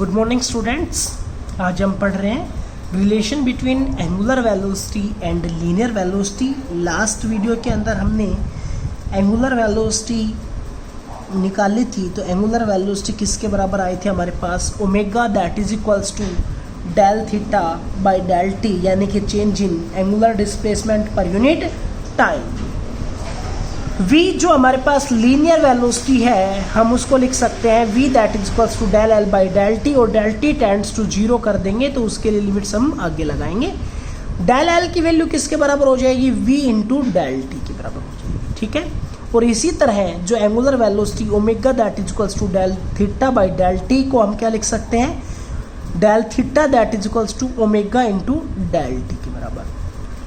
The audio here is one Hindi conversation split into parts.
Good morning students. आज हम पढ़ रहे हैं relation between angular velocity and linear velocity. Last video के अंदर हमने एंगुलर वेलोसिटी निकाली थी, तो एंगुलर वेलोसिटी किसके बराबर आई थी हमारे पास, omega that is equals to del theta by del t, यानी कि चेंज इन एंगुलर डिस्प्लेसमेंट पर यूनिट टाइम। v जो हमारे पास लीनियर वेलोसिटी है, हम उसको लिख सकते हैं v that is equals to del l by del t, और del t tends to zero कर देंगे तो उसके लिए लिमिट्स हम आगे लगाएंगे। डेल एल की वैल्यू किसके बराबर हो जाएगी, v इंटू डेल टी के बराबर हो जाएगी, ठीक है। और इसी तरह जो angular velocity omega that is equals to del theta by del t को हम क्या लिख सकते हैं, del theta that is equals to omega into del t के बराबर,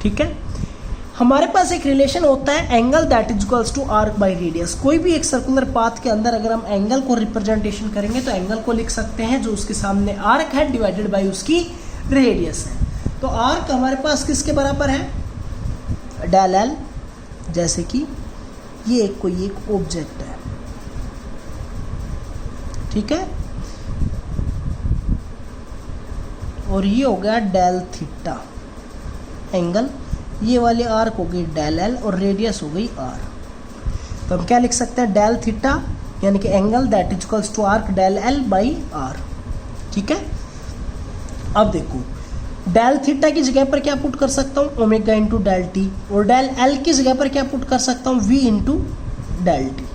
ठीक है। हमारे पास एक रिलेशन होता है angle that is equals to arc by radius. कोई भी एक सर्कुलर पाथ के अंदर अगर हम एंगल को रिप्रेजेंटेशन करेंगे तो एंगल को लिख सकते हैं जो उसके सामने आर्क है डिवाइडेड बाई उसकी रेडियस है। तो आर्क हमारे पास किसके बराबर है, डेल एल, जैसे कि ये कोई एक ऑब्जेक्ट है, ठीक है, और ये हो गया डेल थीटा एंगल, ये वाली आर्क हो गई डेल एल और रेडियस हो गई आर। तो हम क्या लिख सकते हैं, डेल थीटा यानी कि angle that is equals to arc del l by r, ठीक है। अब देखो डेल थीटा की जगह पर क्या पुट कर सकता हूँ, ओमेगा इंटू डेल टी, और डेल एल की जगह पर क्या पुट कर सकता हूँ, वी इंटू डेल टी,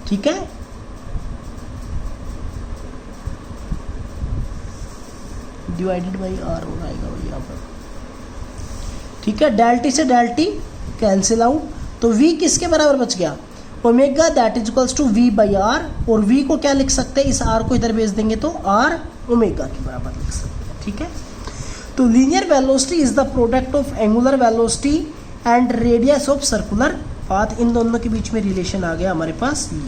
ठीक है। डिवाइडेड बाई आर हो आएगा भाई यहाँ पर, ठीक है। डेल टी से डेल टी कैंसिल आउट, तो v किसके बराबर बच गया, omega that is equals to v by r, और v को क्या लिख सकते हैं, इस r को इधर भेज देंगे तो r ओमेगा के बराबर लिख सकते हैं, ठीक है। तो linear velocity is the product of angular velocity and radius of circular path. इन दोनों के बीच में रिलेशन आ गया हमारे पास ये,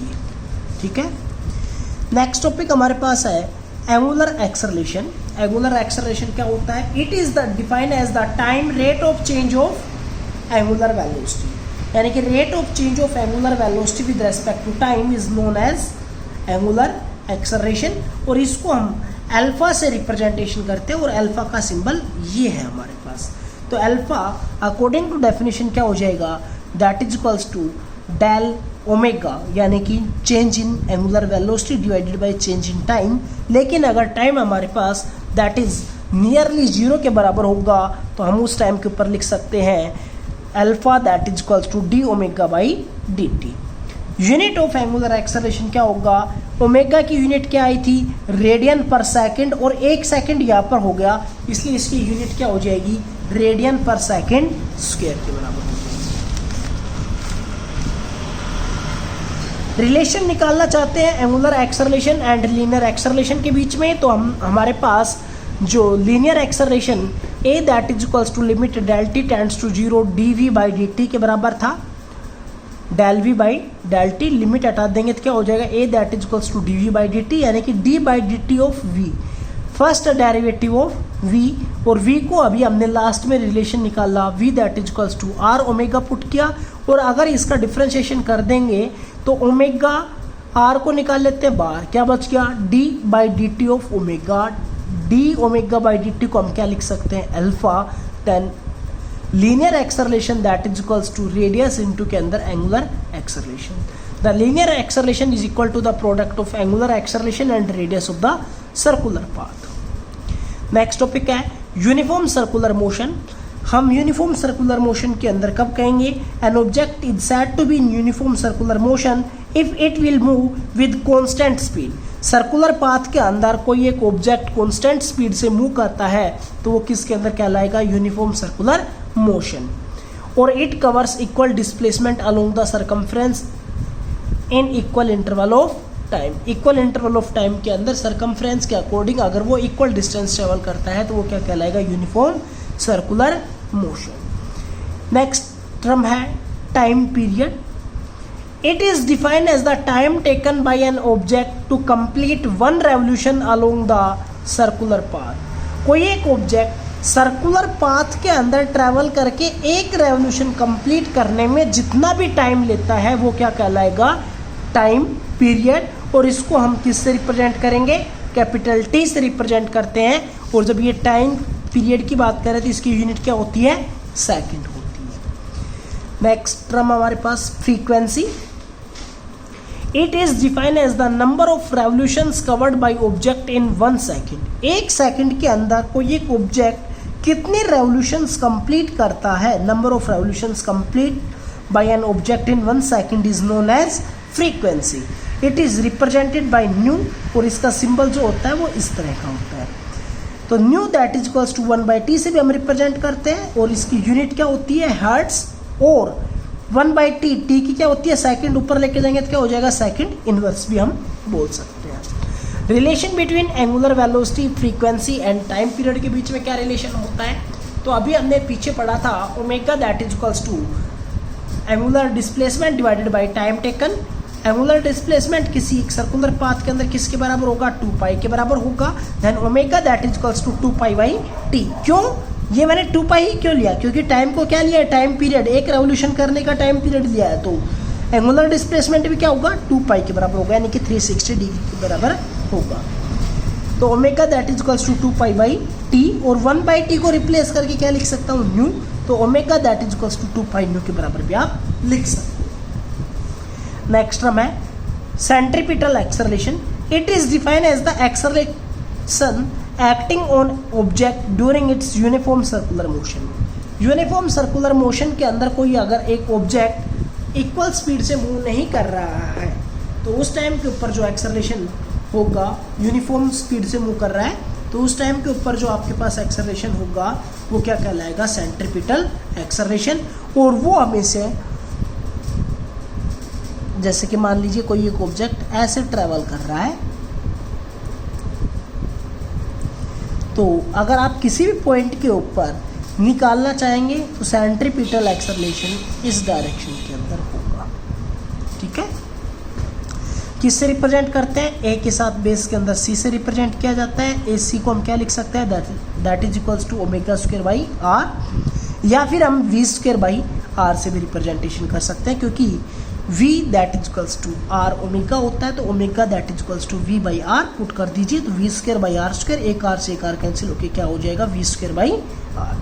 ठीक है। नेक्स्ट टॉपिक हमारे पास है एंगुलर एक्सेलरेशन। एंगुलर एक्सेलरेशन क्या होता है, it is the defined as the time rate of change of angular velocity, यानी कि rate of change of angular velocity with respect to time is known as angular acceleration. और इसको हम अल्फा से रिप्रेजेंटेशन करते हैं, और अल्फा का सिंबल ये है हमारे पास। तो अल्फा अकॉर्डिंग टू डेफिनेशन क्या हो जाएगा, that is equals to del omega, यानी कि change in angular velocity divided by change in time. लेकिन अगर टाइम हमारे पास दैट इज नियरली जीरो के बराबर होगा तो हम उस टाइम के ऊपर लिख सकते हैं alpha that is equals to d omega by d t. Unit of angular acceleration क्या होगा, ओमेगा की यूनिट क्या आई थी, रेडियन पर सेकंड, और एक सेकंड यहाँ पर हो गया इसलिए इसकी यूनिट क्या हो जाएगी, रेडियन पर सेकंड स्क्वायर के बराबर। रिलेशन निकालना चाहते हैं angular acceleration and linear acceleration के बीच में, तो हमारे पास जो linear acceleration a that is equals to limit del t tends to zero d v by d t के बराबर था, del v by del t, limit हटा देंगे तो क्या हो जाएगा, a that is equals to d v by d t, यानी कि d by d t of v, first derivative of v, और v को अभी हमने लास्ट में रिलेशन निकाला, v that is equals to r omega put किया, और अगर इसका डिफ्रेंशिएशन कर देंगे तो ओमेगा r को निकाल लेते हैं बाहर, क्या बच गया, d by d t of omega, d omega by d t को हम क्या लिख सकते हैं, alpha, then linear acceleration that is equals to radius into के अंदर angular acceleration. The linear acceleration is equal to the product of angular acceleration and radius of the circular path. Next topic है यूनिफॉर्म सर्कुलर मोशन। हम यूनिफॉर्म सर्कुलर मोशन के अंदर कब कहेंगे, an object is said to be in uniform circular motion if it will move with constant speed. Circular path के अंदर कोई एक ऑब्जेक्ट कांस्टेंट स्पीड से मूव करता है तो वो किसके अंदर कहलाएगा, यूनिफॉर्म सर्कुलर मोशन। और it covers equal displacement along the circumference in equal interval of time. Equal interval of time के अंदर सर्कमफ्रेंस के अकॉर्डिंग अगर वो इक्वल डिस्टेंस ट्रेवल करता है तो वो क्या कहलाएगा, uniform circular motion. Next term है time period. It is defined as the time taken by an object to complete one revolution along the circular path. कोई एक ऑब्जेक्ट सर्कुलर पाथ के अंदर ट्रैवल करके एक रेवोल्यूशन कंप्लीट करने में जितना भी टाइम लेता है वो क्या कहलाएगा, टाइम पीरियड। और इसको हम किससे रिप्रेजेंट करेंगे, कैपिटल टी से रिप्रेजेंट करते हैं, और जब ये टाइम पीरियड की बात करें तो इसकी यूनिट क्या होती है, सेकंड होती है। नेक्स्ट टर्म हमारे पास frequency. It is defined as the number of revolutions covered by object in 1 second. 1 second के अंदर कोई एक ऑब्जेक्ट कितने रेवोल्यूशंस कंप्लीट करता है, number of revolutions complete by an object in 1 second is known as frequency. It is represented by nu, और इसका सिंबल जो होता है वो इस तरह का होता है। तो nu that is equals to 1/t से भी हम रिप्रेजेंट करते हैं, और इसकी यूनिट क्या होती है, हर्ट्ज, और 1/t टी की क्या होती है, सेकंड, ऊपर लेके जाएंगे तो क्या हो जाएगा, सेकंड इनवर्स भी हम बोल सकते हैं। Relation between angular velocity, frequency and time period के बीच में क्या रिलेशन होता है, तो अभी हमने पीछे पढ़ा था omega that is equals to angular displacement divided by time taken. Angular displacement किसी एक सर्कुलर पाथ के अंदर किसके बराबर होगा, 2π के बराबर होगा। Then omega that is equals to 2π/t। क्यों, ये मैंने 2π ही क्यों लिया, क्योंकि टाइम को क्या लिया है, टाइम पीरियड, एक रेवोल्यूशन करने का टाइम पीरियड लिया है, तो एंगुलर डिस्प्लेसमेंट भी क्या होगा, 2π के बराबर होगा, यानी कि 360 डिग्री के बराबर होगा। तो omega that is equals to 2π/t, और 1/t को रिप्लेस करके क्या लिख सकता हूँ, न्यू, तो omega that is equals to 2π nu के बराबर भी आप लिख सकते हैं। नेक्स्ट टर्म है centripetal acceleration. It is defined as the acceleration acting on object during its uniform circular motion. Uniform circular motion के अंदर कोई अगर एक ऑब्जेक्ट इक्वल स्पीड से मूव नहीं कर रहा है, तो उस टाइम के ऊपर जो एक्सेलरेशन होगा, यूनिफॉर्म स्पीड से मूव कर रहा है, तो उस टाइम के ऊपर जो आपके पास एक्सेलरेशन होगा वो क्या कहलाएगा, सेंट्रीपिटल एक्सेलरेशन। और वो हमेशा, जैसे कि मान लीजिए कोई एक ऑब्जेक्ट ऐसे ट्रेवल कर रहा है, तो अगर आप किसी भी पॉइंट के ऊपर निकालना चाहेंगे तो सेंट्रीपिटल एक्सेलरेशन इस डायरेक्शन के अंदर होगा। ठीक है, किससे रिप्रेजेंट करते हैं, ए के साथ बेस के अंदर सी से रिप्रेजेंट किया जाता है। ए सी को हम क्या लिख सकते हैं, that is equals to omega square by r, या फिर हम वी स्क्वायर बाई आर से भी रिप्रेजेंटेशन कर सकते हैं, क्योंकि v that is equals to r omega होता है, तो omega that is equals to v by r put कर दीजिए, तो v square by r square, एक आर से एक आर कैंसिल होकर क्या हो जाएगा, v square by r.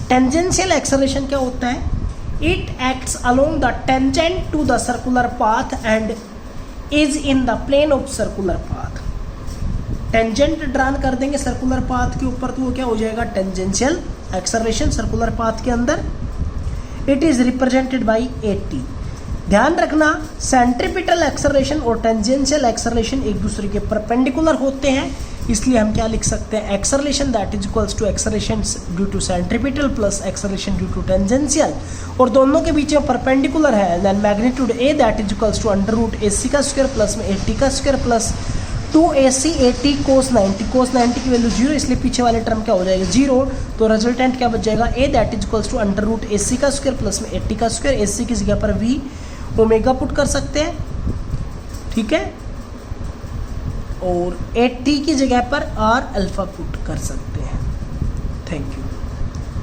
Tangential acceleration क्या होता है, it acts along the tangent to the circular path and is in the plane of circular path. Tangent drawn कर देंगे सर्कुलर पाथ के ऊपर, तो वो क्या हो जाएगा, टेंजेंशियल एक्सेलरेशन सर्कुलर पाथ के अंदर। It is represented by 80। ध्यान रखना, सेंट्रीपिटल एक्सेलरेशन और टेंजेंशियल एक्सेलरेशन एक दूसरे के परपेंडिकुलर होते हैं, इसलिए हम क्या लिख सकते हैं, acceleration that is equals to acceleration due to centripetal plus acceleration due to tangential, और दोनों के बीच में परपेंडिकुलर है। देन magnitude a that is equals to under root AC का स्क्वायर प्लस में 80 का square plus 2AC 80 cos 90। cos 90 की वैल्यू 0, इसलिए पीछे वाले टर्म क्या हो जाएगा, 0, तो रिजल्टेंट क्या बच जाएगा, A that is equals to under root AC का स्क्वायर प्लस में 80 का स्क्वायर। AC की जगह पर v ओमेगा पुट कर सकते हैं, ठीक है, और 80 की जगह पर r अल्फा पुट कर सकते हैं। Thank you.